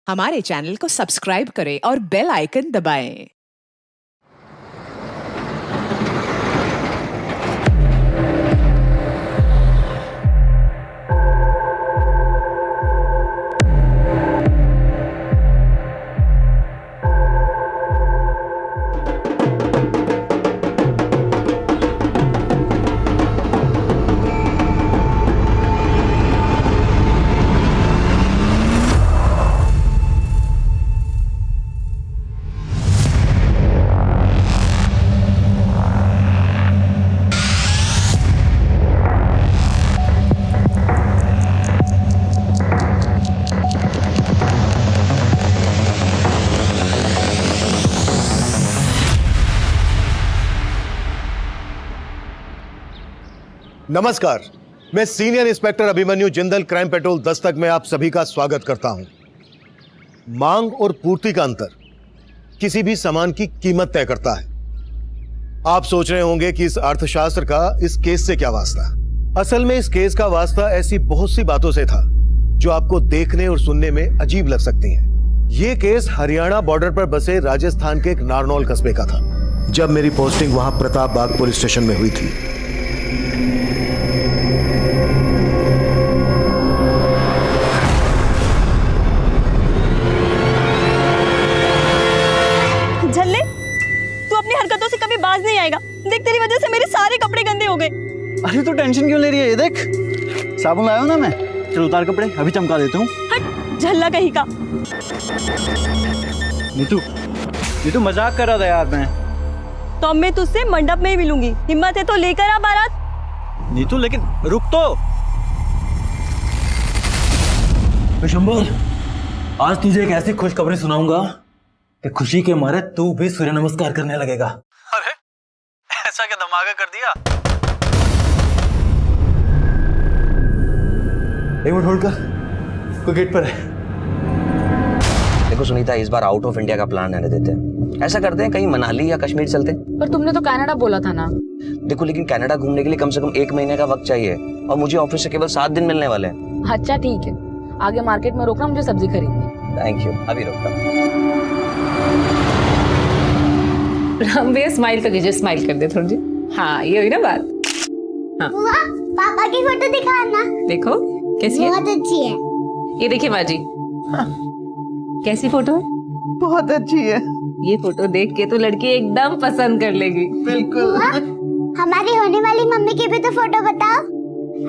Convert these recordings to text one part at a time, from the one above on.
हमारे चैनल को सब्सक्राइब करें और बेल आइकन दबाएं। नमस्कार, मैं senior inspector Abhimanyu Jindal crime petrol Dastak में आप सभी का स्वागत करता हूं। मांग और पूर्ति का अंतर किसी भी सामान की कीमत तय करता है। आप सोच रहे होंगे कि इस अर्थशास्त्र का इस केस से क्या वास्ता। असल में इस केस का वास्ता ऐसी बहुत सी बातों से था जो आपको देखने और सुनने में अजीब लग सकती हैं। यह केस हरियाणा बॉर्डर पर बसे राजस्थान के एक नारनौल कस्बे का था, जब मेरी पोस्टिंग वहां प्रताप बाग पुलिस स्टेशन में हुई थी। हरकतों से कभी बाज नहीं आएगा। देख, तेरी वजह से मेरे सारे कपड़े गंदे हो गए। अरे तू टेंशन क्यों ले रही है? ये देख, साबुन लाया हूं ना मैं। चल उतार कपड़े, अभी चमका देता हूँ। हट, झल्ला कहीं का। नीतू मजाक कर रहा था यार मैं। तो अब मैं तुझसे मंडप में ही मिलूंगी। हिम्मत है तो लेकर आ बारात। नीतू लेकिन रुक तो। विशंबर, आज तुझे एक ऐसी खुशखबरी सुनाऊंगा कि खुशी के मारे तू भी सूर्य नमस्कार करने लगेगा। अरे ऐसा क्या धमाका कर दिया? एक मिनट होल्ड कर, कोई गेट पर है। देखो सुनीता, इस बार आउट ऑफ इंडिया का प्लान रहने देते हैं। ऐसा करते हैं कहीं मनाली या कश्मीर चलते हैं। पर तुमने तो कनाडा बोला था ना। देखो लेकिन कनाडा घूमने के लिए कम से कम 1 महीने का वक्त चाहिए और मुझे ऑफिस से केवल 7 दिन मिलने वाले हैं। अच्छा ठीक है, आगे मार्केट में रोकना, मुझे सब्जी खरीदनी। थैंक यू, अभी रोकता हूं। राम भैया स्माइल तो कीजिए, स्माइल कर दे थोड़ी जी। हाँ ये हुई ना बात। हाँ पापा की फोटो दिखाना। देखो कैसी है? बहुत अच्छी है। ये देखिए माँ जी। हाँ। कैसी फोटो है? बहुत अच्छी है। ये फोटो देख के तो लड़की एकदम पसंद कर लेगी। बिल्कुल। हमारी होने वाली मम्मी की भी तो फोटो बताओ।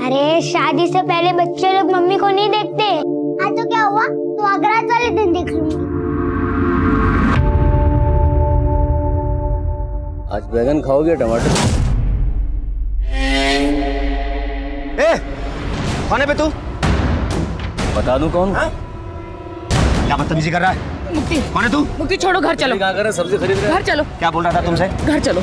अरे शादी से पहले बच्चे लोग मम्मी को नहीं देखते। आज तो क्या हुआ, तो अगरात वाले दिन देख लूंगी। आज बैगन खाओगे टमाटर? ए, कौन है बे तू? बता दूं कौन? क्या बदतमीजी कर रहा है? मुक्ति, कौन है तू? मुक्ति छोड़ो, घर चलो। क्या कर रहे? सब्जी खरीद रहे? घर चलो। क्या बोल रहा था तुमसे? घर चलो।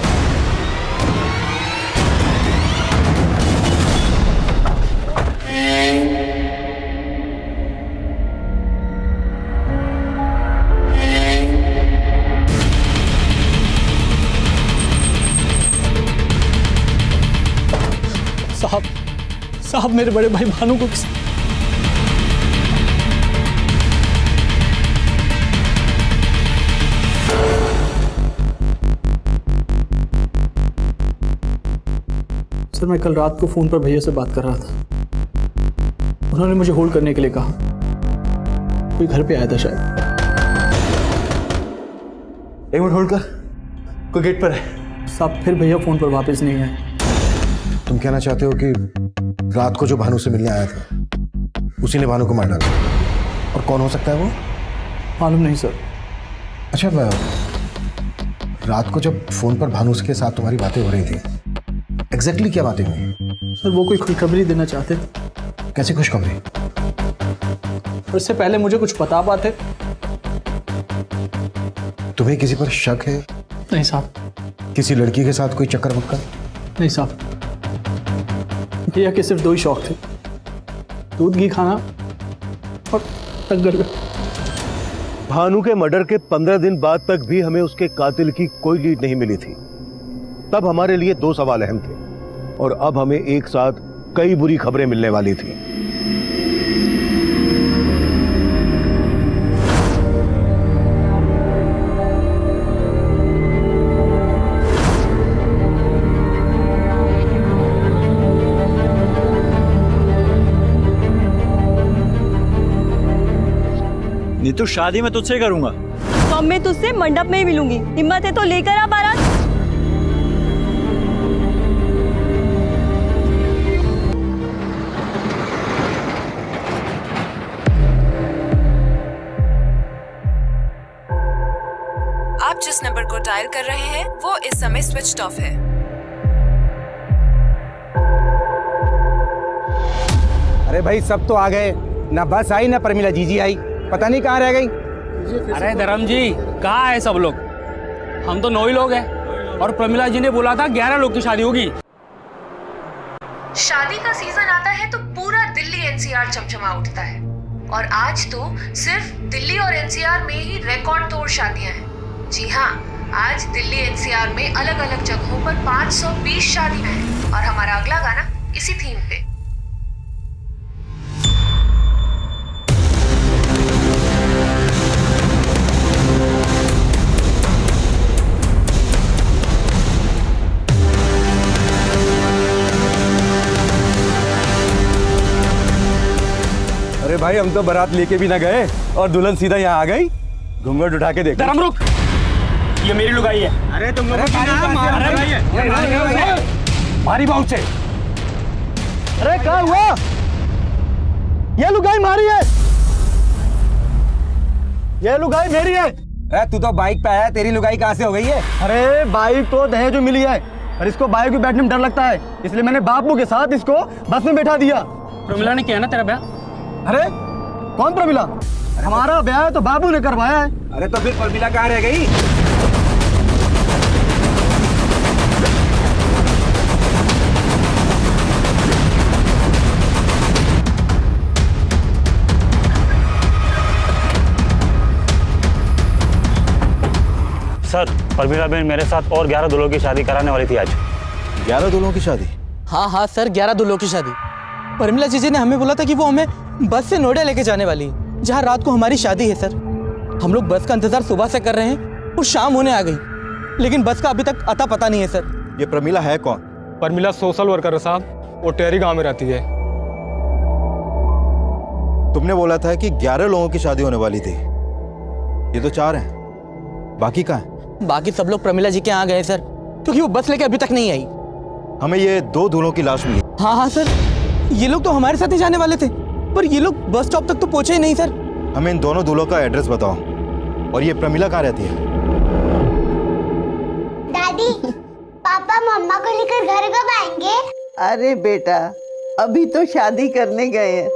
साहब मेरे बड़े भाई भानु को सर मैं कल रात को फोन पर भैया से बात कर रहा था। उन्होंने मुझे होल्ड करने के लिए कहा। कोई घर पे आया था शायद। एक मिनट होल्ड कर, कोई गेट पर है। साहब फिर भैया फोन पर वापस नहीं आए। तुम कहना चाहते हो कि रात को जो भानु से मिलने आया था उसी ने भानु को मार डाला? और कौन हो सकता है वो? मालूम नहीं सर। अच्छा, रात को जब फोन पर भानु के साथ तुम्हारी बातें हो रही थी, एग्जैक्टली क्या बातें हुई? सर वो कोई खुशखबरी देना चाहते थे। कैसी खुशखबरी? और इससे पहले मुझे कुछ बता पाते। तुम्हें किसी पर शक है? नहीं साहब। किसी लड़की के साथ कोई चक्कर वक्कर? नहीं साहब। भैया के सिर्फ 2 ही शौक थे, दूध घी खाना और टक्कर। भानु के मर्डर के 15 दिन बाद तक भी हमें उसके कातिल की कोई लीड नहीं मिली थी। तब हमारे लिए 2 सवाल अहम थे और अब हमें एक साथ कई बुरी खबरें मिलने वाली थी। नीतू शादी मैं तुझसे करूंगा। तो अब मैं तुझसे मंडप में ही मिलूंगी। हिम्मत है तो लेकर आ बारात। आप जिस नंबर को डायल कर रहे हैं वो इस समय स्विच्ड ऑफ है। अरे भाई सब तो आ गए, ना बस आई ना प्रमिला जीजी आई, पता नहीं कहाँ रह गई। अरे धर्म जी कहाँ है सब लोग? हम तो 9 ही लोग हैं और प्रमिला जी ने बोला था 11 लोग की शादी होगी। शादी का सीजन आता है तो पूरा दिल्ली एनसीआर चमचमा उठता है और आज तो सिर्फ दिल्ली और एनसीआर में ही रिकॉर्ड तोड़ शादियां हैं। जी हाँ, आज दिल्ली एनसीआर में अलग अलग जगहों पर 520 शादियां हैं और हमारा अगला गाना इसी थीम पे। अरे भाई हम तो बारात लेके भी ना गए और दुल्हन सीधा यहाँ आ गई। घूंघट उठा के देख। धर्म रुक, ये मेरी लुगाई है। अरे तुम लोग मारी बहुत से। अरे क्या हुआ? ये लुगाई मारी है, ये लुगाई मेरी है। अरे तू तो बाइक पे आया, तेरी लुगाई कहाँ से हो गई है? अरे बाइक तो दहेज में मिली है और इसको बाइक में बैठने में डर लगता है, इसलिए मैंने बापू के साथ इसको बस में बैठा दिया। प्रमिला ने किया ना तेरा ब्याह? अरे कौन प्रमिला? हमारा ब्याह है तो बाबू ने करवाया है। अरे तो फिर प्रमिला कहाँ रह गई? सर प्रमिला बहन मेरे साथ और 11 दूल्हों की शादी कराने वाली थी आज। 11 दूल्हों की शादी? हाँ हाँ सर, 11 दूल्हों की शादी। प्रमिला जीजी ने हमें बोला था कि वो हमें बस से नोएडा लेके जाने वाली है, जहाँ रात को हमारी शादी है सर। हम लोग बस का इंतजार सुबह से कर रहे हैं और शाम होने आ गई, लेकिन बस का अभी तक अता पता नहीं है सर। ये प्रमिला है कौन? प्रमिला सोशल वर्कर है साहब, वो टेरी गांव में रहती है। तुमने बोला था कि 11 लोगों की शादी होने वाली थी, ये तो 4 हैं, बाकी कहाँ हैं? बाकी सब लोग प्रमिला जी के यहाँ गए सर, क्योंकि वो बस लेके अभी तक नहीं आई। हमें ये 2 दूल्हों की लाश मिली। हाँ हाँ सर, ये लोग तो हमारे साथ ही जाने वाले थे, पर ये लोग बस स्टॉप तक तो पहुंचे ही नहीं सर। हमें इन दोनों दूल्हों का एड्रेस बताओ, और ये प्रमिला कहाँ रहती है? दादी, पापा मम्मा को लेकर घर कब आएंगे? अरे बेटा, अभी तो शादी करने गए हैं,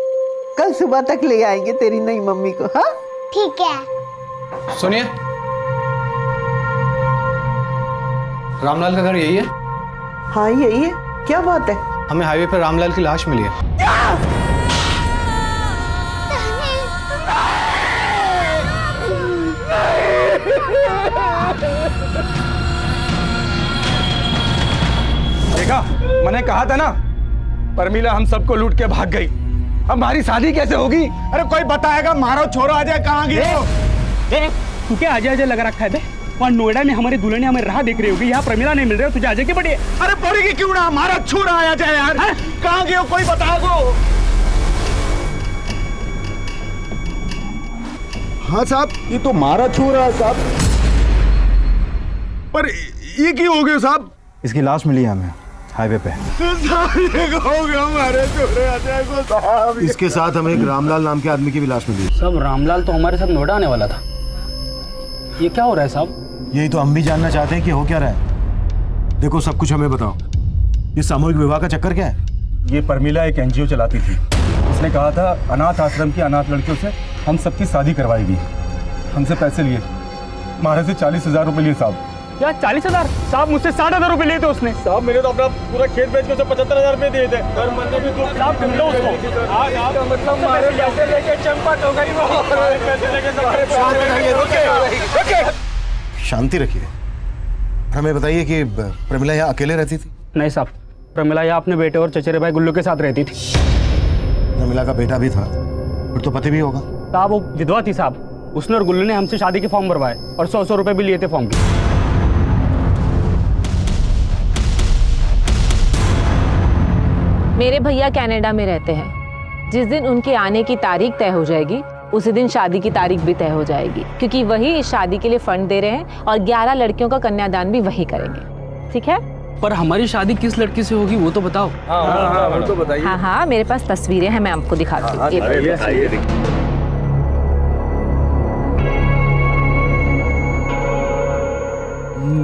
कल सुबह तक ले आएंगे तेरी नई मम्मी को। हाँ ठीक है। सुनिए, रामलाल का घर यही है? हाँ यही है। क्या बात है? हमें हाईवे पर रामलाल की लाश मिली है। देखा, मैंने कहा था ना, प्रमिला हम सबको लूट के भाग गई। अब हमारी शादी कैसे होगी? अरे कोई बताएगा? मारो छोरो आ जाए, कहाँ गए? तू क्या आजे आजे लगा रखा है बे? वहाँ नोएडा में हमारी दुल्हन हमें राह देख रही होगी, यहाँ प्रमिला नहीं मिल रही, तुझे आजे की पड़ी है? अरे पड़ेगी क्यों ना, हमारा छोरा आया जाए यार। कहाँ गए हो, कोई बताओ? हाँ साहब, ये तो मारा छोरा है साहब। पर ये क्यों हो गए साहब? इसकी लाश मिली है हमें हाईवे पे। इसके साथ हमें एक रामलाल नाम के आदमी की भी लाश मिली। सब रामलाल तो हमारे साथ नोएडा आने वाला था। ये क्या हो रहा है साहब? यही तो हम भी जानना चाहते हैं कि हो क्या रहा है। देखो सब कुछ हमें बताओ, ये सामूहिक विवाह का चक्कर क्या है? ये प्रमिला एक एनजीओ चलाती थी, उसने कहा था अनाथ आश्रम की अनाथ लड़कियों से हम सबकी शादी करवाएगी। हमसे पैसे लिए, हमारे से 40,000 रुपए लिए साहब। क्या 40,000? साहब मुझसे 60,000 रुपए लिए थे उसने। साहब मैंने तो अपना पूरा खेत बेच के उसे 75,000 रुपए दिए थे। घर मरने भी तो साहब ढूंढ लो उसको। मतलब हमारे पैसे लेके चंपट हो गई वो। पैसे लेके शांति रखिए। हमें बताइए कि प्रमिला यहाँ अकेले रहती थी? नहीं साहब, प्रमिला यहाँ अपने बेटे और चचेरे भाई गुल्लू के साथ रहती थी। प्रमिला का बेटा भी था, फिर तो पति भी होगा। साहब वो विधवा थी साहब, उसने और गुल्लू ने हमसे शादी के फॉर्म भरवाए और 100 रुपए भी लिए थे फॉर्म के। मेरे भैया कनाडा में रहते हैं। जिस दिन उनके आने की तारीख तय हो जाएगी उसी दिन शादी की तारीख भी तय हो जाएगी, क्योंकि वही इस शादी के लिए फंड दे रहे हैं और 11 लड़कियों का कन्यादान भी वही करेंगे। ठीक है? पर हमारी शादी किस लड़की से होगी वो तो बताओ। हाँ हाँ, मेरे पास तस्वीरें हैं, मैं आपको दिखाती हूँ।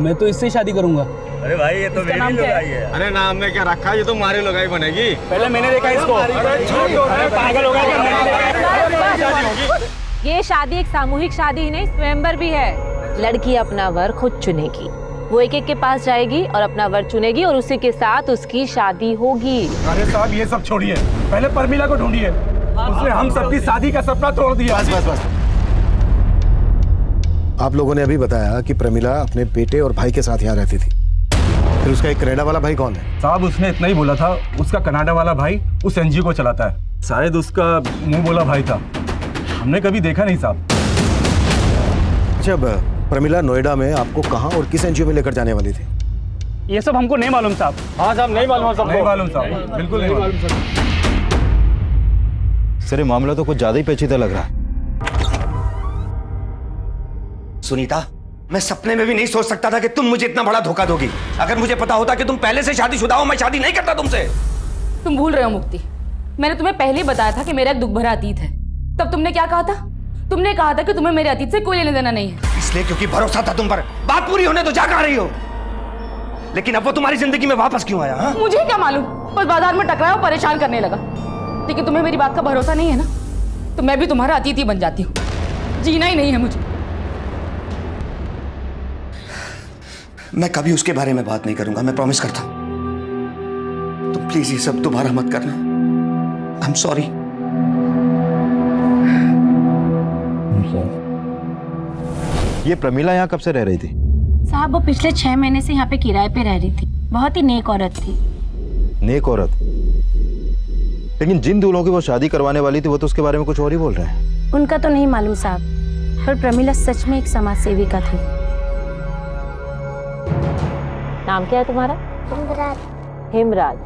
मैं तो इससे शादी करूंगा। अरे भाई ये तो मेरी लुगाई है। अरे नाम में क्या रखा है, ये तो हमारी लुगाई बनेगी। पहले मैंने देखा इसको। पागल हो गया। ये शादी एक सामूहिक शादी ही नहीं, स्वयंवर भी है। लड़की अपना वर खुद चुनेगी, वो एक एक के पास जाएगी और अपना वर चुनेगी और उसी के साथ उसकी शादी होगी। अरे साहब ये सब छोड़िए, पहले परमिला को ढूंढिए। उसने हम सबकी शादी का सपना तोड़ दिया। बस। आप लोगों ने अभी बताया कि प्रमिला अपने बेटे और भाई के साथ यहाँ रहती थी, फिर उसका एक कनाडा वाला भाई कौन है? साहब उसने इतना ही बोला था, उसका कनाडा वाला भाई उस एनजीओ को चलाता है। शायद उसका मुंह बोला भाई था, हमने कभी देखा नहीं साहब। जब प्रमिला नोएडा में आपको कहाँ और किस एनजीओ में लेकर जाने वाली थी? ये सब हमको नहीं मालूम साहब। हाँ साहब नहीं मालूम, सब नहीं मालूम साहब, बिल्कुल नहीं मालूम। सर ये मामला तो कुछ ज्यादा ही पेचीदा लग रहा है। सुनीता, मैं सपने में भी नहीं सोच सकता था कि तुम मुझे इतना बड़ा धोखा दोगी। अगर मुझे पता होता कि तुम पहले से शादीशुदा हो, मैं शादी नहीं करता तुमसे। तुम भूल रहे हो मुक्ति, मैंने तुम्हें पहले ही बताया था कि मेरा एक दुख भरा अतीत है। तब तुमने क्या कहा था? तुमने कहा था कि तुम्हें मेरे अतीत से कोई लेना देना नहीं है। इसलिए क्योंकि भरोसा था तुम पर। बात पूरी होने तो जा कहां रही हो? लेकिन अब वो तुम्हारी जिंदगी में वापस क्यों आया? हा? मुझे क्या मालूम, बस बाजार में टकराया और परेशान करने लगा। लेकिन तुम्हें मेरी बात का भरोसा नहीं है ना, तो मैं भी तुम्हारा अतीत ही बन जाती हूँ। जीना ही नहीं है मुझे। मैं कभी उसके बारे में बात नहीं करूंगा, मैं प्रॉमिस करता हूं। तुम प्लीज ये सब दोबारा मत करना। I am sorry. ये प्रमिला यहाँ कब से रह रही थी? साहब वो पिछले 6 महीने से यहाँ पे किराए पे रह रही थी। बहुत ही नेक औरत थी। नेक औरत? लेकिन जिन दूल्हों की वो शादी करवाने वाली थी वो तो उसके बारे में कुछ और ही बोल रहे हैं। उनका तो नहीं मालूम साहब, पर प्रमिला सच में एक समाज सेविका थी। नाम क्या है तुम्हारा? हेमराज।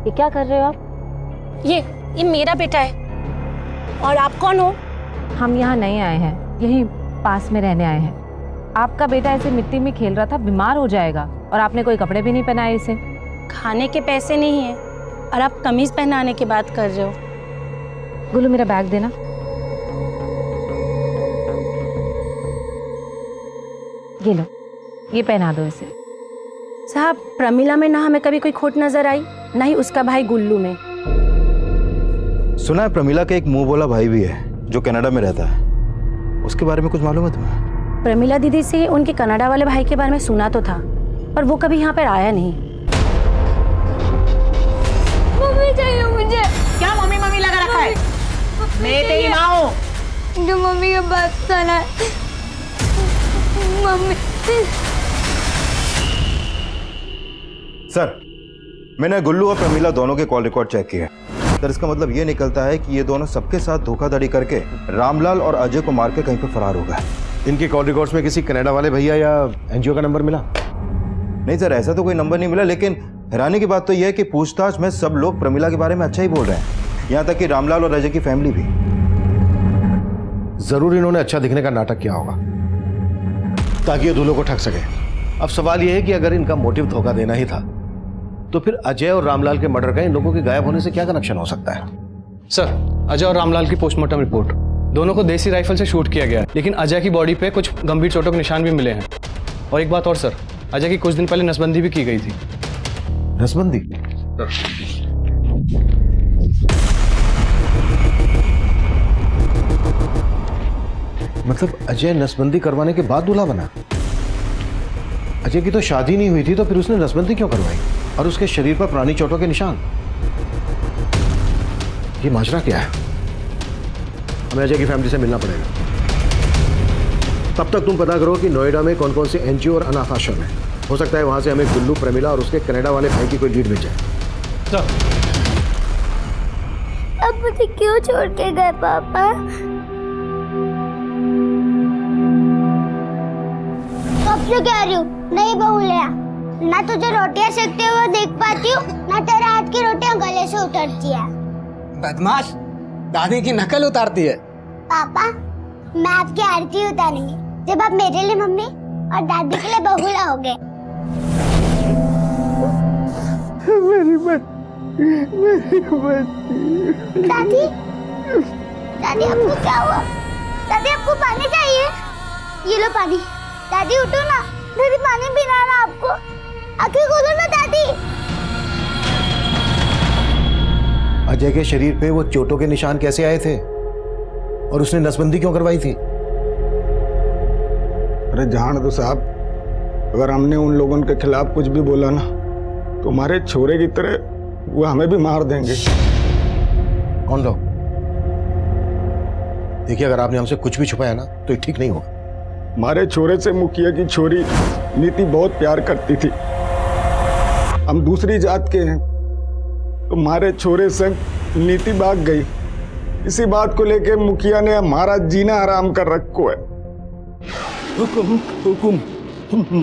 ये क्या कर रहे हो आप? ये मेरा बेटा है। और आप कौन हो? हम यहाँ नहीं आए हैं, यही पास में रहने आए हैं। आपका बेटा ऐसे मिट्टी में खेल रहा था, बीमार हो जाएगा, और आपने कोई कपड़े भी नहीं पहनाए इसे। खाने के पैसे नहीं है और आप कमीज पहनाने की बात कर रहे हो। गुल्लू मेरा बैग देना। ये लो, ये पहना दो इसे। साहब प्रमिला में ना हमें कभी कोई खोट नजर आई, ना ही उसका भाई गुल्लू में। सुना है प्रमिला के एक मुंह बोला भाई भी है जो कनाडा में रहता है, उसके बारे में कुछ मालूम है तुम्हें? प्रमिला दीदी से उनके कनाडा वाले भाई के बारे में सुना तो था, पर वो कभी यहाँ पर आया नहीं। मम्मी चाहिए मुझे। क्या मम्मी मम्मी लगा रखा है? मैं तेरी माँ हूँ। जो मम्मी के बात सुना मम्मी। सर मैंने गुल्लू और प्रमिला दोनों के कॉल रिकॉर्ड चेक किए। सर इसका मतलब ये निकलता है कि ये दोनों सबके साथ धोखाधड़ी करके रामलाल और अजय को मार के कहीं पर फरार हो गए। इनके कॉल रिकॉर्ड्स में किसी कनाडा वाले भैया या एनजीओ का नंबर मिला? नहीं सर, ऐसा तो कोई नंबर नहीं मिला, लेकिन हैरानी की बात तो यह है कि पूछताछ में सब लोग प्रमिला के बारे में अच्छा ही बोल रहे हैं, यहाँ तक कि रामलाल और अजय की फैमिली भी। जरूर इन्होंने अच्छा दिखने का नाटक किया होगा ताकि ये दूल्हों को ठग सके। अब सवाल यह है कि अगर इनका मोटिव धोखा देना ही था तो फिर अजय और रामलाल के मर्डर का इन लोगों के गायब होने से क्या कनेक्शन हो सकता है? सर अजय और रामलाल की पोस्टमार्टम रिपोर्ट, दोनों को देसी राइफल से शूट किया गया है, लेकिन अजय की बॉडी पे कुछ गंभीर चोटों के निशान भी मिले हैं। और एक बात और सर, अजय की कुछ दिन पहले नसबंदी भी की गई थी। नसबंदी? मतलब अजय नसबंदी करवाने के बाद दूल्हा बना? अजय की तो शादी नहीं हुई थी, तो फिर उसने नसबंदी क्यों करवाई? और उसके शरीर पर पुरानी चोटों के निशान? ये माजरा क्या है? हमें अजय की फैमिली से मिलना पड़ेगा। तब तक तुम पता करो कि नोएडा में कौन कौन से एनजीओ और अनाथ आश्रम है। हो सकता है वहां से हमें गुल्लू, प्रमिला और उसके कनाडा वाले भाई की कोई लीड मिल जाए। अब मुझे क्यों छोड़ के गए पापा? कब से कह रही हूँ नहीं बहू ले आ। ना तुझे रोटियां सेकते हुए देख पाती हूँ, ना तेरे हाथ की रोटियां गले से उतरती है। बदमाश, दादी की नकल उतारती है। पापा, मैं आपकी आरती उतारूंगी जब आप मेरे लिए मम्मी और दादी के लिए बहुला हो गए। मेरी बच्ची। दादी, दादी आपको क्या हुआ? दादी आपको पानी चाहिए? ये लो पानी। दादी उठो ना, दादी पानी पीना ना आपको। आंखें खोलो ना दादी। अजय के शरीर पे वो चोटों के निशान कैसे आए थे और उसने नसबंदी क्यों करवाई थी? अरे जान दो साहब, अगर हमने उन लोगों के खिलाफ कुछ भी बोला ना तो हमारे छोरे की तरह वो हमें भी मार देंगे। कौन लोग? देखिए, अगर आपने हमसे कुछ भी छुपाया ना तो ये ठीक नहीं होगा। हमारे छोरे से मुखिया की छोरी नीति बहुत प्यार करती थी। हम दूसरी जात के हैं तो हमारे छोरे संग नीति भाग गई। इसी बात को लेकर मुखिया ने हमारा जीना हराम कर रखो है। हुकुम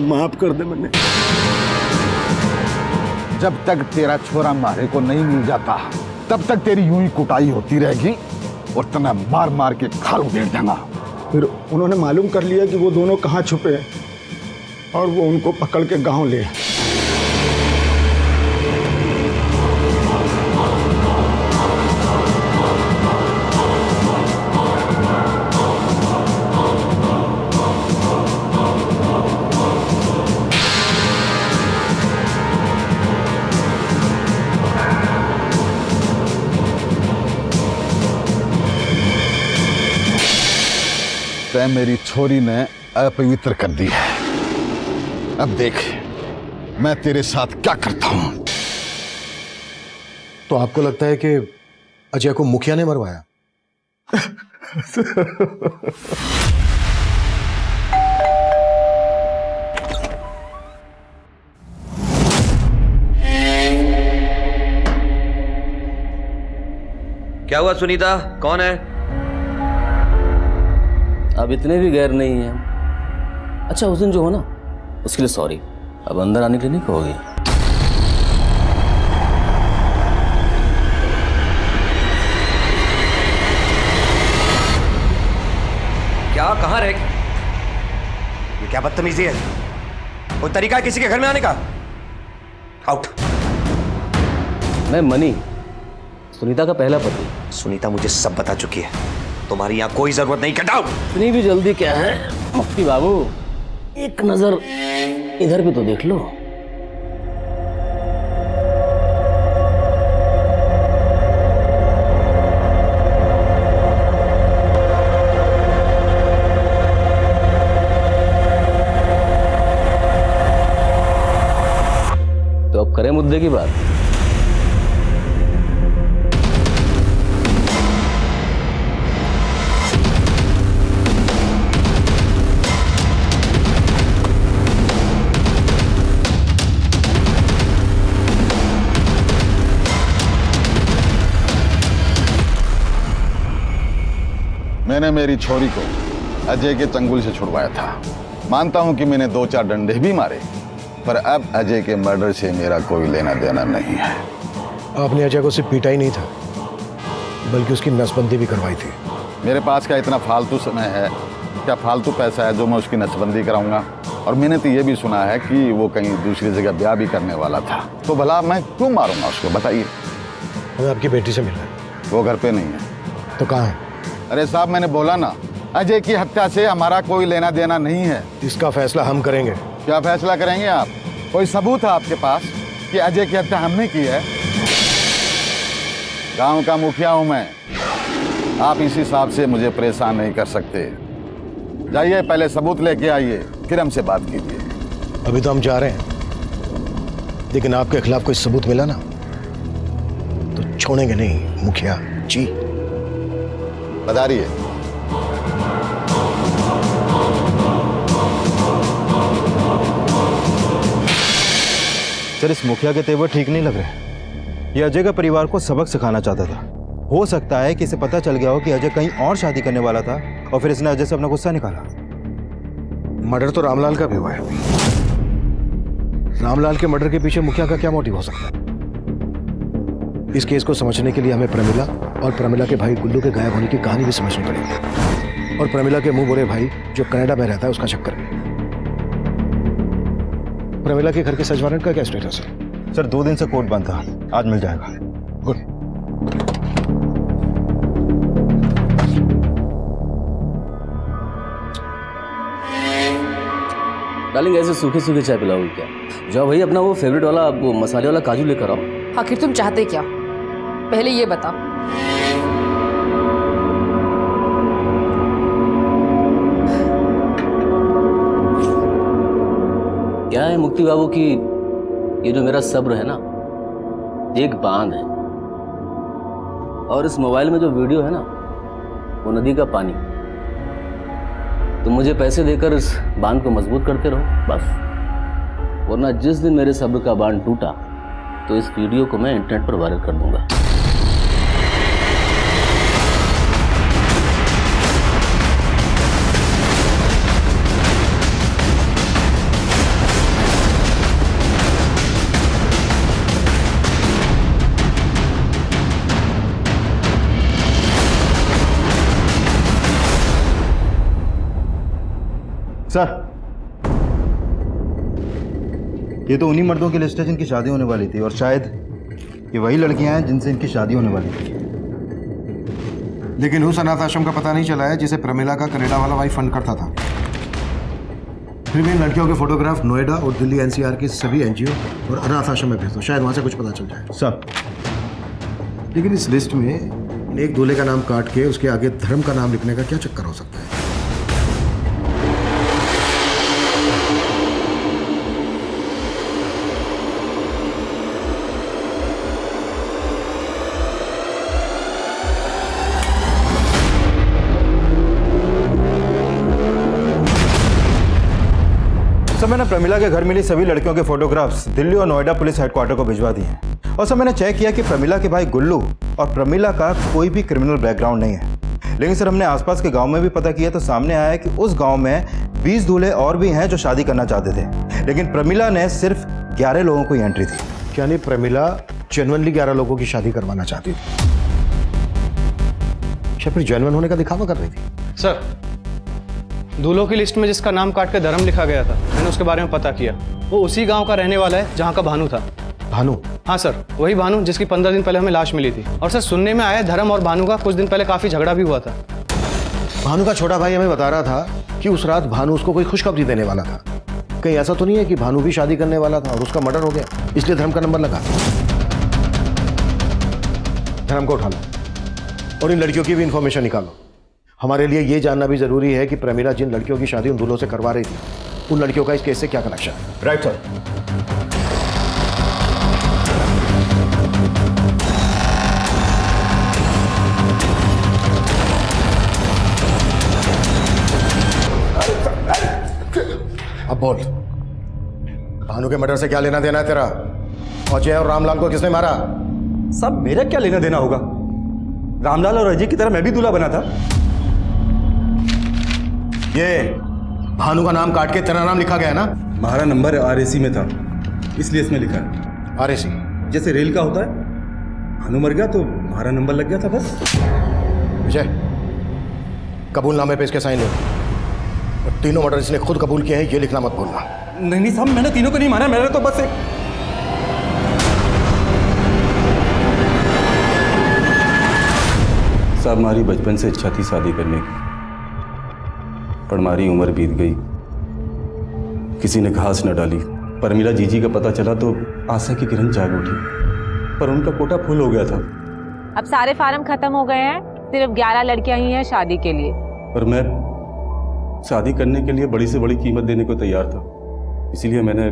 माफ कर दे मैंने। जब तक तेरा छोरा मारे को नहीं मिल जाता तब तक तेरी यूं ही कुटाई होती रहेगी और तना मार मार के खाल उधेड़ देना। फिर उन्होंने मालूम कर लिया कि वो दोनों कहाँ छुपे हैं और वो उनको पकड़ के गांव ले। तै मेरी छोरी ने अपवित्र कर दी है। अब देख मैं तेरे साथ क्या करता हूं। तो आपको लगता है कि अजय को मुखिया ने मरवाया? क्या हुआ सुनीता, कौन है? अब इतने भी गैर नहीं है। अच्छा, उस दिन जो हो ना उसके लिए सॉरी। अब अंदर आने के लिए नहीं कहोगी? क्या, कहाँ रह? ये क्या बदतमीजी है? कोई तरीका है किसी के घर में आने का? आउट। मैं मनी, सुनीता का पहला पति। सुनीता मुझे सब बता चुकी है। तुम्हारी यहाँ कोई जरूरत नहीं। Get out. इतनी भी जल्दी क्या है मुफ्ती बाबू? एक नजर इधर भी तो देख लो। तो अब करें मुद्दे की बात। मैंने मेरी छोरी को अजय के चंगुल से छुड़वाया था। मानता हूं कि मैंने 2-4 डंडे भी मारे, पर अब अजय के मर्डर से मेरा कोई लेना देना नहीं है। आपने अजय को सिर्फ पीटा ही नहीं था बल्कि उसकी नसबंदी भी करवाई थी। मेरे पास क्या इतना फालतू समय है, क्या फालतू पैसा है जो मैं उसकी नसबंदी कराऊंगा? और मैंने तो ये भी सुना है कि वो कहीं दूसरी जगह ब्याह भी करने वाला था। तो भला मैं क्यों मारूंगा उसको, बताइए? हमें आपकी बेटी से मिलना है। वो घर पे नहीं है। तो कहाँ है? अरे साहब, मैंने बोला ना, अजय की हत्या से हमारा कोई लेना देना नहीं है। इसका फैसला हम करेंगे। क्या फैसला करेंगे आप? कोई सबूत है आपके पास कि अजय की हत्या हमने की है? गांव का मुखिया हूं मैं, आप इस हिसाब से मुझे परेशान नहीं कर सकते। जाइए, पहले सबूत लेके आइए, फिर हमसे बात कीजिए। अभी तो हम जा रहे हैं, लेकिन आपके खिलाफ कोई सबूत मिला ना तो छोड़ेंगे नहीं मुखिया जी। बताइए। सर, इस मुखिया के तेवर ठीक नहीं लग रहे। ये अजय का परिवार को सबक सिखाना चाहता था। हो सकता है कि इसे पता चल गया हो कि अजय कहीं और शादी करने वाला था और फिर इसने अजय से अपना गुस्सा निकाला। मर्डर तो रामलाल का भी हुआ है। रामलाल के मर्डर के पीछे मुखिया का क्या मोटिव हो सकता है? इस केस को समझने के लिए हमें प्रमिला और प्रमिला के भाई गुल्लू के गायब होने की कहानी भी समझनी पड़ेगी, और प्रमिला के मुंह बोले भाई जो कनाडा में रहता है उसका चक्कर भी। प्रमिला के घर के सर्च वारंट का क्या स्टेटस है? सर 2 दिन से कोर्ट बंद था, आज मिल जाएगा। गुड। डार्लिंग ऐसे सूखे सूखे चाय पिलाओगे क्या? जाओ भाई अपना वो फेवरेट वाला वो मसाले वाला काजू लेकर आओ। आखिर तुम चाहते क्या? पहले ये बता। क्या है मुक्ति बाबू की ये जो मेरा सब्र है ना, एक बांध है, और इस मोबाइल में जो वीडियो है ना वो नदी का पानी। तुम मुझे पैसे देकर इस बांध को मजबूत करते रहो बस, वरना जिस दिन मेरे सब्र का बांध टूटा तो इस वीडियो को मैं इंटरनेट पर वायरल कर दूंगा। सर ये तो उन्हीं मर्दों की लिस्ट है जिनकी शादी होने वाली थी, और शायद ये वही लड़कियां हैं जिनसे इनकी शादी होने वाली थी। लेकिन उस अनाथ आश्रम का पता नहीं चला है जिसे प्रमिला का कनाडा वाला भाई फंड करता था। फिर भी इन लड़कियों के फोटोग्राफ नोएडा और दिल्ली एनसीआर के सभी एनजीओ और अनाथ आश्रम में भेज दो, शायद वहां से कुछ पता चल जाए। सर लेकिन इस लिस्ट में एक दूल्हे का नाम काट के उसके आगे धर्म का नाम लिखने का क्या चक्कर हो सकता है? सर मैंने प्रमिला के घर मिली सभी लड़कियों के फोटोग्राफ्स दिल्ली और नोएडा पुलिस हेडक्वार्टर को भिजवा दिए हैं, और सर मैंने चेक किया कि प्रमिला के भाई गुल्लू और प्रमिला का कोई भी क्रिमिनल बैकग्राउंड नहीं है। लेकिन सर हमने आसपास के गांव में भी पता किया तो सामने आया कि उस गांव में 20 दूल्हे और भी हैं जो शादी करना चाहते थे, लेकिन प्रमिला ने सिर्फ 11 लोगों को एंट्री दी। यानी प्रमिला जेन्युइनली 11 लोगों की शादी करवाना चाहती थी, या फिर जेन्युइन होने का दिखावा कर रही थी? सर दूल्हों की लिस्ट में जिसका नाम काट कर धर्म लिखा गया था, मैंने उसके बारे में पता किया। वो उसी गांव का रहने वाला है जहां का भानु था। भानु? हाँ सर, वही भानु जिसकी 15 दिन पहले हमें लाश मिली थी। और सर सुनने में आया धर्म और भानु का कुछ दिन पहले काफी झगड़ा भी हुआ था। भानु का छोटा भाई हमें बता रहा था कि उस रात भानु उसको कोई खुशखबरी देने वाला था। कहीं ऐसा तो नहीं है कि भानु भी शादी करने वाला था और उसका मर्डर हो गया, इसलिए धर्म का नंबर लगा? धर्म को उठा लो और इन लड़कियों की भी इंफॉर्मेशन निकालो। हमारे लिए ये जानना भी जरूरी है कि प्रमिला जिन लड़कियों की शादी उन दूल्हों से करवा रही थी, उन लड़कियों का इस केस से क्या कनेक्शन है। Right sir. अब बोल, भानु के मर्डर से क्या लेना देना है तेरा? अजय और रामलाल को किसने मारा? सब मेरा क्या लेना देना होगा? रामलाल और अजय की तरह मैं भी दूल्हा बना था। ये भानु का नाम काट के तेरा नाम लिखा गया ना? हमारा नंबर आरएसी में था, इसलिए इसमें लिखा है। आरएसी जैसे रेल का होता है, भानु मर गया तो हमारा नंबर लग गया था बस। विजय, कबूलनामे पे इसके साइन ले। और तीनों मर्डर इसने खुद कबूल किए हैं, ये लिखना मत भूलना। नहीं साहब, मैंने तीनों को नहीं मारा, मैंने तो बस एक साहब हमारी बचपन से इच्छा थी शादी करने की, पर हमारी उम्र बीत गई, किसी ने घास न डाली। प्रमिला जीजी का पता चला तो आशा की किरण जाग उठी, पर उनका कोटा फुल हो गया था। अब सारे फार्म खत्म हो गए हैं, सिर्फ 11 लड़कियां ही हैं शादी के लिए। पर मैं शादी करने के लिए बड़ी से बड़ी कीमत देने को तैयार था, इसीलिए मैंने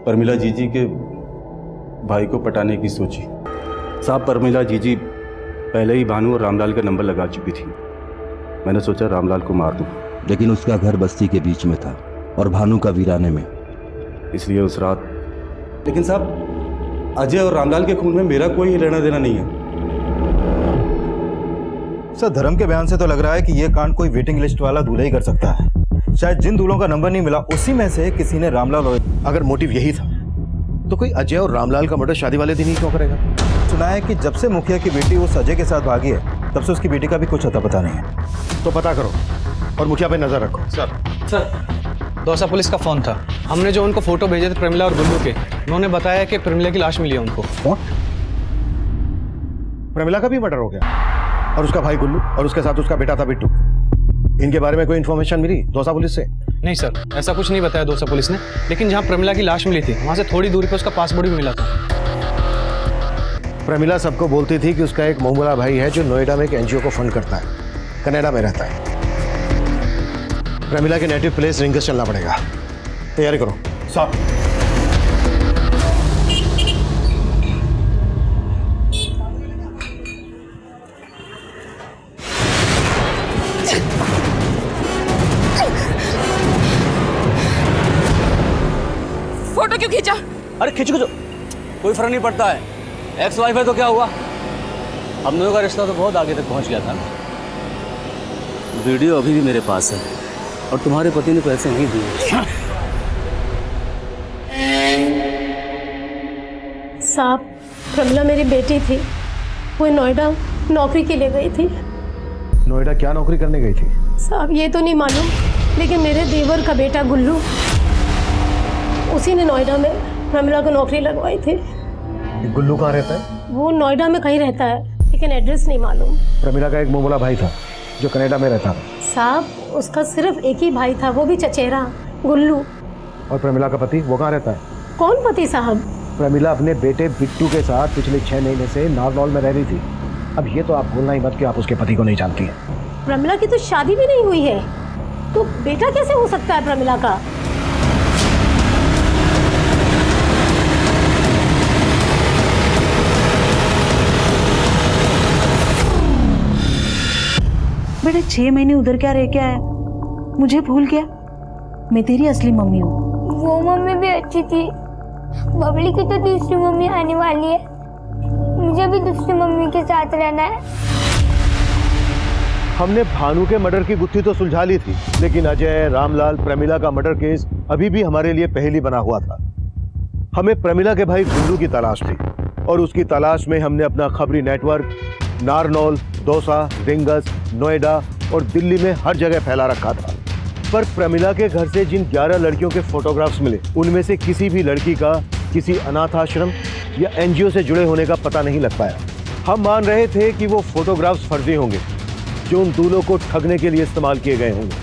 प्रमिला जीजी के भाई को पटाने की सोची। साहब प्रमिला जीजी पहले ही भानु और रामलाल का नंबर लगा चुकी थी। मैंने सोचा रामलाल को मार दूं, लेकिन उसका घर बस्ती के बीच में था और भानु का वीराने में, इसलिए उस रात। लेकिन साहब अजय और रामलाल के खून में मेरा कोई लेना देना नहीं है। सर धर्म के बयान से तो लग रहा है कि यह कांड कोई वेटिंग लिस्ट वाला दूल्हा ही कर सकता है। शायद जिन दूल्हों का नंबर नहीं मिला उसी में से किसी ने रामलाल। अगर मोटिव यही था तो कोई अजय और रामलाल का मर्डर शादी वाले दिन ही क्यों करेगा? सुना है कि जब से मुखिया की बेटी उस अजय के साथ भागी है तब से उसकी बेटी का भी कुछ अता पता नहीं है। तो पता करो और मुखिया पे नजर रखो। सर दौसा पुलिस का फोन था। हमने जो उनको फोटो भेजे थे प्रमिला और गुल्लू के, उन्होंने बताया कि प्रमिला की लाश मिली है उनको। प्रमिला का भी मर्डर हो गया और उसका भाई गुल्लू और उसके साथ उसका बेटा था बिट्टू। इनके बारे में कोई इन्फॉर्मेशन मिली दौसा पुलिस से? नहीं सर, ऐसा कुछ नहीं बताया दौसा पुलिस ने, लेकिन जहाँ प्रमिला की लाश मिली थी वहाँ से थोड़ी दूरी पर उसका पासपोर्ट भी मिला था। प्रमिला सबको बोलती थी कि उसका एक मोहम्मदा भाई है जो नोएडा में एक एनजीओ को फंड करता है, कनाडा में रहता है। प्रमिला के नेटिव प्लेस रिंगस चलना पड़ेगा। तैयारी करो। साहब फोटो क्यों खींचा? अरे खींचो कोई फर्क नहीं पड़ता है। एक्स वाइफ है तो क्या हुआ, हम दोनों का रिश्ता तो बहुत आगे तक पहुंच गया था। वीडियो अभी भी मेरे पास है और तुम्हारे पति ने पैसे नहीं दिए। साहब, प्रमिला मेरी बेटी थी, वो नोएडा नौकरी के लिए गई थी। नोएडा क्या नौकरी करने गई थी? साहब ये तो नहीं मालूम, लेकिन मेरे देवर का बेटा गुल्लू, उसी ने नोएडा में प्रमिला को नौकरी लगवाई थी। गुल्लू कहाँ रहता है? वो नोएडा में कहीं रहता है, लेकिन एड्रेस नहीं मालूम। प्रमिला का एक मोहम्मदा भाई था जो कनाडा में रहता था। साहब उसका सिर्फ एक ही भाई था, वो भी चचेरा, गुल्लू। और प्रमिला का पति वो कहाँ रहता है? कौन पति साहब? प्रमिला अपने बेटे बिट्टू के साथ पिछले 6 महीने से नारनौल में रह रही थी। अब ये तो आप भूलना ही मत कि आप उसके पति को नहीं जानती हैं। प्रमिला की तो शादी भी नहीं हुई है, तो बेटा कैसे हो सकता है प्रमिला का? बेटा 6 महीने उधर क्या रह के आया, मुझे भूल गया? मैं तेरी असली मम्मी हूँ। वो मम्मी भी अच्छी थी, बबली की तो दूसरी मम्मी आने वाली है, मुझे भी दूसरी मम्मी के साथ रहना है। हमने भानु के मर्डर की गुत्थी तो सुलझा ली थी, लेकिन अजय, रामलाल, प्रमिला का मर्डर केस अभी भी हमारे लिए पहेली बना हुआ था। हमें प्रमिला के भाई गुल्लू की तलाश थी और उसकी तलाश में हमने अपना खबरी नेटवर्क नारनौल, दौसा, रिंगस, नोएडा और दिल्ली में हर जगह फैला रखा था। पर प्रमिला के घर से जिन 11 लड़कियों के फोटोग्राफ्स मिले, उनमें से किसी भी लड़की का किसी अनाथ आश्रम या एनजीओ से जुड़े होने का पता नहीं लग पाया। हम मान रहे थे कि वो फोटोग्राफ्स फर्जी होंगे जो उन दूल्हों को ठगने के लिए इस्तेमाल किए गए होंगे,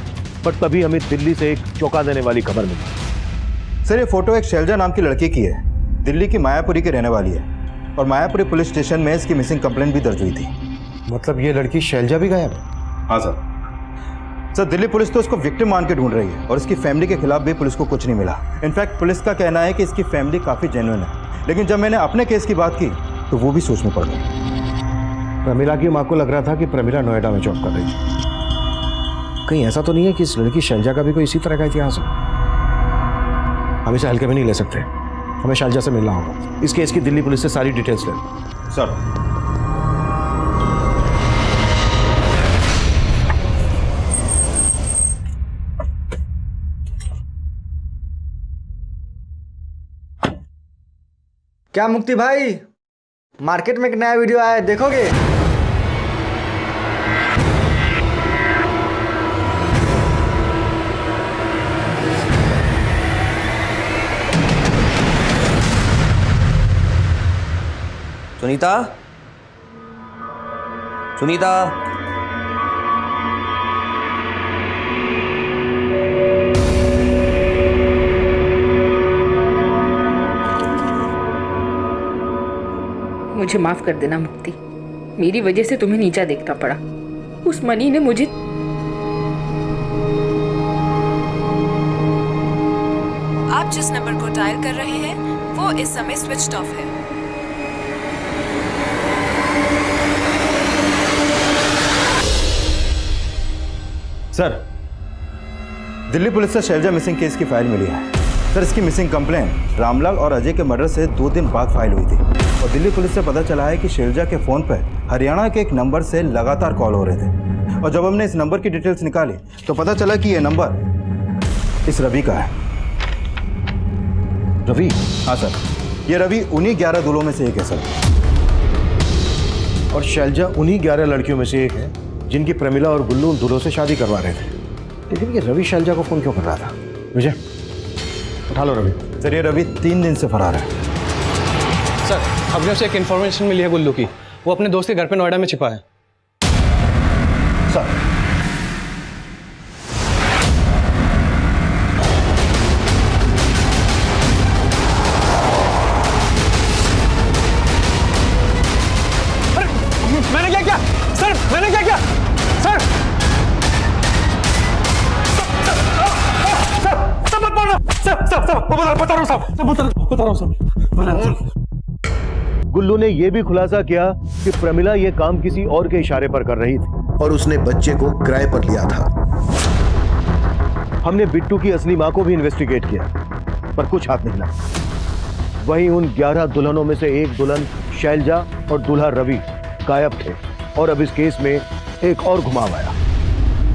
पर तभी हमें दिल्ली से एक चौंका देने वाली खबर मिली। सर ये फोटो एक शैलजा नाम की लड़की की है, दिल्ली की मायापुरी के रहने वाली है और मायापुरी पुलिस स्टेशन में इसकी मिसिंग कंप्लेंट भी दर्ज हुई थी। मतलब ये लड़की शैलजा भी गायब? हाँ सर। सर दिल्ली पुलिस तो उसको विक्टिम मान के ढूंढ रही है और इसकी फैमिली के खिलाफ भी पुलिस को कुछ नहीं मिला। इनफैक्ट पुलिस का कहना है कि इसकी फैमिली काफ़ी जेन्युइन है, लेकिन जब मैंने अपने केस की बात की तो वो भी सोच में पड़ गई। प्रमिला की माँ को लग रहा था कि प्रमिला नोएडा में जॉब कर रही थी। कहीं ऐसा तो नहीं है कि इस लड़की शैलजा का भी कोई इसी तरह का इतिहास हो? हम इसे हल्के में नहीं ले सकते, हमें शैलजा से मिलना होगा। इस केस की दिल्ली पुलिस से सारी डिटेल्स ले। सर क्या मुक्ति भाई, मार्केट में एक नया वीडियो आया है, देखोगे? सुनीता, सुनीता, मुझे माफ कर देना मुक्ति, मेरी वजह से तुम्हें नीचा देखना पड़ा। उस मनी ने मुझे आप जिस नंबर को डायल कर रहे हैं वो इस समय स्विच्ड ऑफ है। सर दिल्ली पुलिस से शैलजा मिसिंग केस की फाइल मिली है। सर इसकी मिसिंग कंप्लेंट रामलाल और अजय के मर्डर से 2 दिन बाद फाइल हुई थी और दिल्ली पुलिस से पता चला है कि शैलजा के फ़ोन पर हरियाणा के एक नंबर से लगातार कॉल हो रहे थे और जब हमने इस नंबर की डिटेल्स निकाली तो पता चला कि यह नंबर इस रवि का है। रवि? हाँ सर, ये रवि उन्हीं 11 दूल्हों में से एक है सर। और शैलजा उन्हीं 11 लड़कियों में से एक है जिनकी प्रमिला और गुल्लू उन दूल्हों से शादी करवा रहे थे। लेकिन ये रवि शैलजा को फोन क्यों कर रहा था? विजय उठा लो रवि। सर ये रवि 3 दिन से फरार है। सर हमने उसे एक इन्फॉर्मेशन मिली है गुल्लू की, वो अपने दोस्त के घर पे नोएडा में छिपा है। सर मैंने क्या किया सर? मैंने क्या किया सर? सब मत बोलना सब बता रहा हूँ सब। गुल्लू ने यह भी खुलासा किया कि प्रमिला यह काम किसी और के इशारे पर कर रही थी और उसने बच्चे को किराए पर लिया था। हमने बिट्टू की असली मां को भी इन्वेस्टिगेट किया पर कुछ हाथ नहीं लगा। वहीं उन 11 दुल्हनों में से एक दुल्हन शैलजा और दूल्हा रवि गायब थे और अब इस केस में एक और घुमाव आया।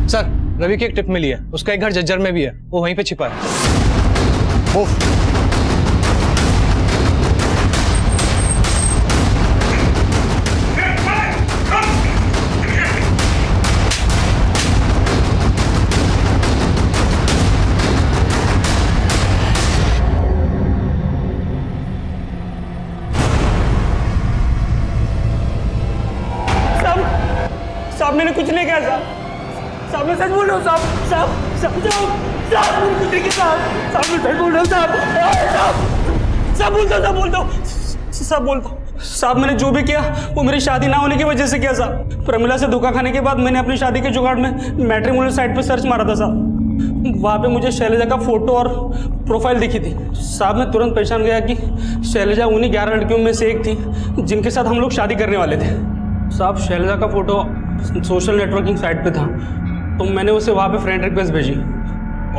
सर रवि की एक टिप मिली है, उसका एक घर जज्जर में भी है, वो वहीं पे छिपा है। साहब मैंने कुछ नहीं किया साहब मैं सच बोल रहा हूँ साहब मैंने कुछ नहीं किया साहब मैं सच बोल रहा हूँ साहब बोल दो साहब मैंने जो भी किया वो मेरी शादी ना होने की वजह से किया साहब। प्रमिला से धोखा खाने के बाद मैंने अपनी शादी के जुगाड़ में मैट्रिमोनियल साइट पे सर्च मारा था साहब। वहाँ पे मुझे शैलजा का फोटो और प्रोफाइल दिखी थी साहब। मैं तुरंत पहचान गया कि शैलजा उन्हीं 11 लड़कियों में से एक थी जिनके साथ हम लोग शादी करने वाले थे साहब। शैलजा का फोटो सोशल नेटवर्किंग साइट पे था तो मैंने उसे वहाँ पे फ्रेंड रिक्वेस्ट भेजी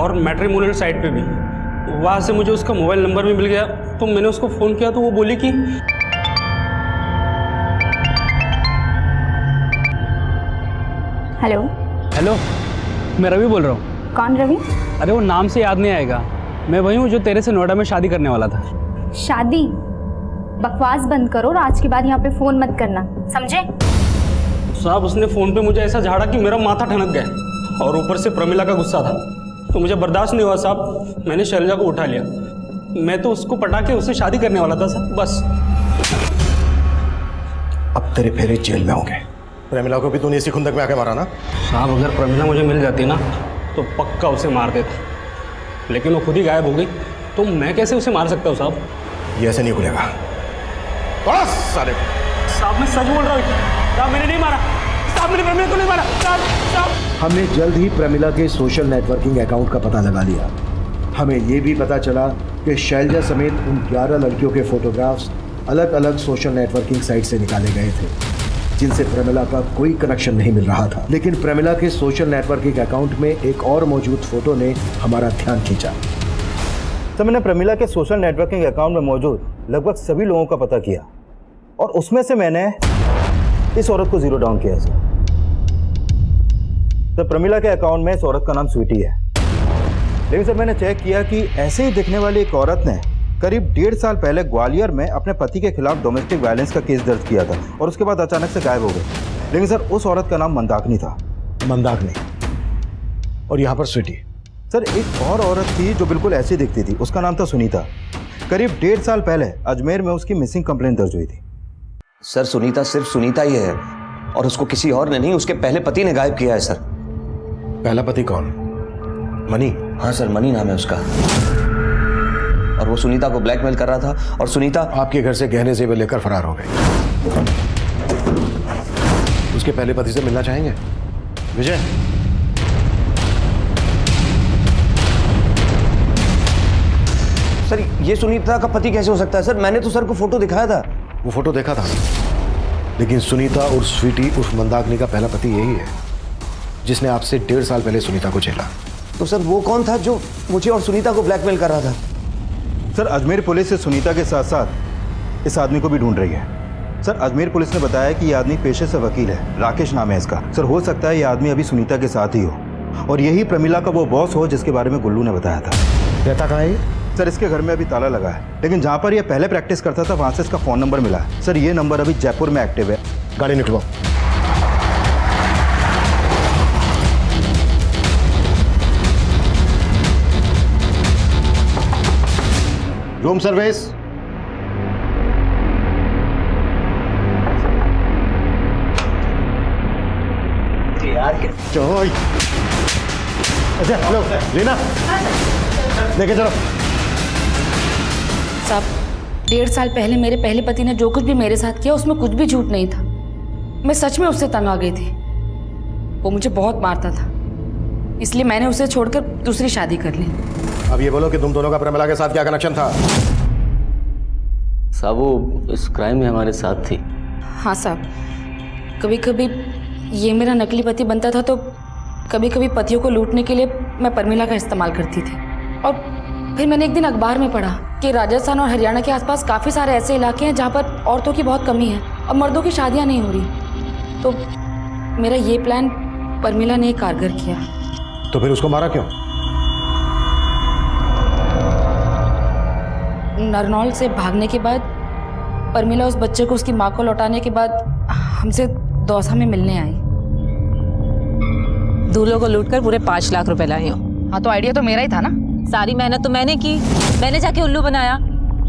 और मैट्रिमोनियल साइट पे भी। वहाँ से मुझे उसका मोबाइल नंबर भी मिल गया तो मैंने उसको फ़ोन किया तो वो बोली कि हेलो मैं रवि बोल रहा हूँ। कौन रवि? अरे वो नाम से याद नहीं आएगा, मैं वही हूँ जो तेरे से नोएडा में शादी करने वाला था। शादी? बकवास बंद करो और आज के बाद यहाँ पे फोन मत करना, समझे? साहब उसने फ़ोन पे मुझे ऐसा झाड़ा कि मेरा माथा ठनक गया और ऊपर से प्रमिला का गुस्सा था तो मुझे बर्दाश्त नहीं हुआ साहब। मैंने शैलजा को उठा लिया, मैं तो उसको पटा के उससे शादी करने वाला था साहब। बस अब तेरे फेरे जेल में होंगे। प्रमिला को भी तूने इसी खुंदक में आके मारा ना? साहब अगर प्रमिला मुझे मिल जाती ना तो पक्का उसे मार देता, लेकिन वो खुद ही गायब हो गई तो मैं कैसे उसे मार सकता हूँ साहब? ये ऐसे नहीं खुलेगा। साहब मैं सच बोल रहा हूँ साहब, मैंने नहीं मारा साहब, मैंने प्रमिला को नहीं मारा साहब। हमने जल्द ही प्रमिला के सोशल नेटवर्किंग अकाउंट का पता लगा लिया। हमें ये भी पता चला कि शैलजा समेत उन 11 लड़कियों के फोटोग्राफ्स अलग अलग सोशल नेटवर्किंग साइट से निकाले गए थे जिनसे प्रमिला का कोई कनेक्शन नहीं मिल रहा था। लेकिन प्रमिला के सोशल नेटवर्किंग अकाउंट में एक और मौजूद फोटो ने हमारा ध्यान खींचा। तो मैंने प्रमिला के सोशल नेटवर्किंग अकाउंट में मौजूद लगभग सभी लोगों का पता किया और उसमें से मैंने इस औरत को जीरो डाउन किया सर। तो प्रमिला के अकाउंट में इस औरत का नाम स्वीटी है, लेकिन सर मैंने चेक किया कि ऐसे ही दिखने वाली एक औरत ने करीब 1.5 साल पहले ग्वालियर में अपने पति के खिलाफ डोमेस्टिक वायलेंस का केस दर्ज किया था और उसके बाद अचानक से गायब हो गई। लेकिन सर उस औरत का नाम मंदाकिनी था। मंदाकिनी? और यहाँ पर स्वीटी? सर एक और औरत थी जो बिल्कुल ऐसी दिखती थी, उसका नाम था सुनीता। करीब 1.5 साल पहले अजमेर में उसकी मिसिंग कंप्लेंट दर्ज हुई थी। सर सुनीता सिर्फ सुनीता ही है और उसको किसी और ने नहीं, उसके पहले पति ने गायब किया है सर। पहला पति कौन? मनी? हाँ सर, मनी नाम है उसका और वो सुनीता को ब्लैकमेल कर रहा था और सुनीता आपके घर से गहने जेवर लेकर फरार हो गए। उसके पहले पति से मिलना चाहेंगे? विजय सर ये सुनीता का पति कैसे हो सकता है सर? मैंने तो सर को फोटो दिखाया था। वो फोटो देखा था, लेकिन सुनीता और स्वीटी उर्फ मंदाकिनी का पहला पति यही है जिसने आपसे 1.5 साल पहले सुनीता को झेला। तो सर वो कौन था जो मुझे और सुनीता को ब्लैकमेल कर रहा था? सर अजमेर पुलिस से सुनीता के साथ साथ इस आदमी को भी ढूंढ रही है। सर अजमेर पुलिस ने बताया कि यह आदमी पेशे से वकील है, राकेश नाम है इसका। सर हो सकता है यह आदमी अभी सुनीता के साथ ही हो और यही प्रमिला का वो बॉस हो जिसके बारे में गुल्लू ने बताया था। रहता कहाँ है? सर इसके घर में अभी ताला लगा है, लेकिन जहाँ पर यह पहले प्रैक्टिस करता था वहाँ से इसका फ़ोन नंबर मिला है। सर ये नंबर अभी जयपुर में एक्टिव है गाड़ी निकलवाओ। Room service. चलो अच्छा लो रीना लेके चलो। साहब 1.5 साल पहले मेरे पहले पति ने जो कुछ भी मेरे साथ किया उसमें कुछ भी झूठ नहीं था। मैं सच में उससे तंग आ गई थी। वो मुझे बहुत मारता था, इसलिए मैंने उसे छोड़कर दूसरी शादी कर ली। अब ये बोलो कि तुम दोनों का प्रमिला के साथ क्या कनेक्शन था? साहब वो इस क्राइम में हमारे साथ थी। हाँ साहब, कभी कभी ये मेरा नकली पति बनता था, तो कभी कभी पतियों को लूटने के लिए मैं परमिला का इस्तेमाल करती थी। और फिर मैंने एक दिन अखबार में पढ़ा कि राजस्थान और हरियाणा के आसपास काफ़ी सारे ऐसे इलाके हैं जहाँ पर औरतों की बहुत कमी है और मर्दों की शादियाँ नहीं हो रही। तो मेरा ये प्लान परमिला ने कारगर किया। तो फिर उसको मारा क्यों? नरनौल से भागने के बाद परमिला उस बच्चे को उसकी माँ को लौटाने के बाद हमसे दौसा में मिलने आई। दूल्हों को लूटकर पूरे 5 लाख रुपए लाई हो। हाँ तो आइडिया तो मेरा ही था ना। सारी मेहनत तो मैंने की, मैंने जाके उल्लू बनाया,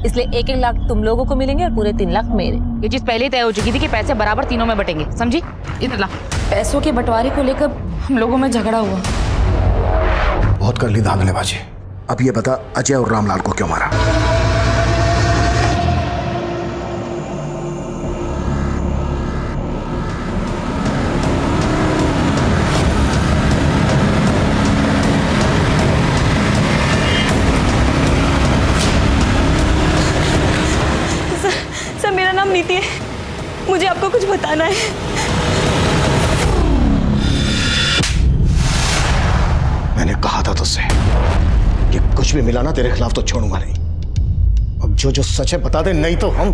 इसलिए 1-1 लाख तुम लोगों को मिलेंगे और पूरे 3 लाख मेरे। ये चीज पहले ही तय हो चुकी थी कि पैसे बराबर तीनों में बटेंगे, समझी? इधर ला। पैसों के बंटवारे को लेकर हम लोगों में झगड़ा हुआ। बहुत कर ली धांधलेबाजी। अब ये बता अजय और रामलाल को क्यों मारा? सर मेरा नाम नीति है, मुझे आपको कुछ बताना है। मैंने कहा था तुझसे कि कुछ भी मिला ना तेरे खिलाफ तो छोड़ूंगा नहीं। अब जो सच है बता दे, नहीं तो हम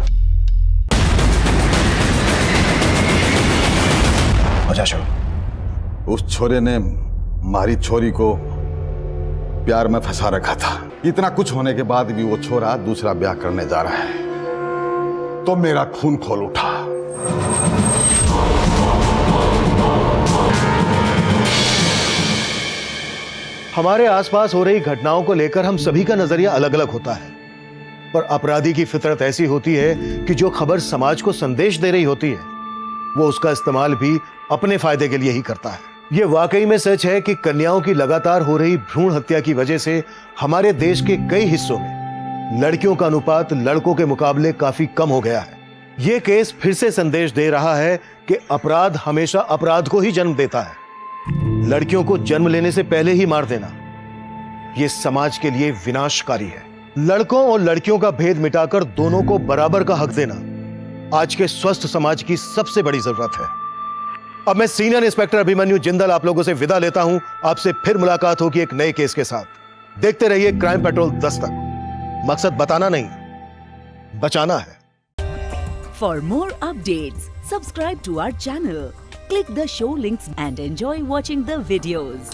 वजह छोड़ो। उस छोरे ने हमारी छोरी को प्यार में फंसा रखा था। इतना कुछ होने के बाद भी वो छोरा दूसरा ब्याह करने जा रहा है, तो मेरा खून खोल उठा। हमारे आसपास हो रही घटनाओं को लेकर हम सभी का नजरिया अलग अलग होता है, पर अपराधी की फितरत ऐसी होती है कि जो खबर समाज को संदेश दे रही होती है वो उसका इस्तेमाल भी अपने फायदे के लिए ही करता है। ये वाकई में सच है कि कन्याओं की लगातार हो रही भ्रूण हत्या की वजह से हमारे देश के कई हिस्सों में लड़कियों का अनुपात लड़कों के मुकाबले काफी कम हो गया है। ये केस फिर से संदेश दे रहा है कि अपराध हमेशा अपराध को ही जन्म देता है। लड़कियों को जन्म लेने से पहले ही मार देना यह समाज के लिए विनाशकारी है। लड़कों और लड़कियों का भेद मिटाकर दोनों को बराबर का हक देना आज के स्वस्थ समाज की सबसे बड़ी जरूरत है। अब मैं सीनियर इंस्पेक्टर अभिमन्यु जिंदल आप लोगों से विदा लेता हूं। आपसे फिर मुलाकात होगी एक नए केस के साथ। देखते रहिए क्राइम पेट्रोल दस्तक। मकसद बताना नहीं, बचाना है। For more updates, subscribe to our channel, click the show links and enjoy watching the videos.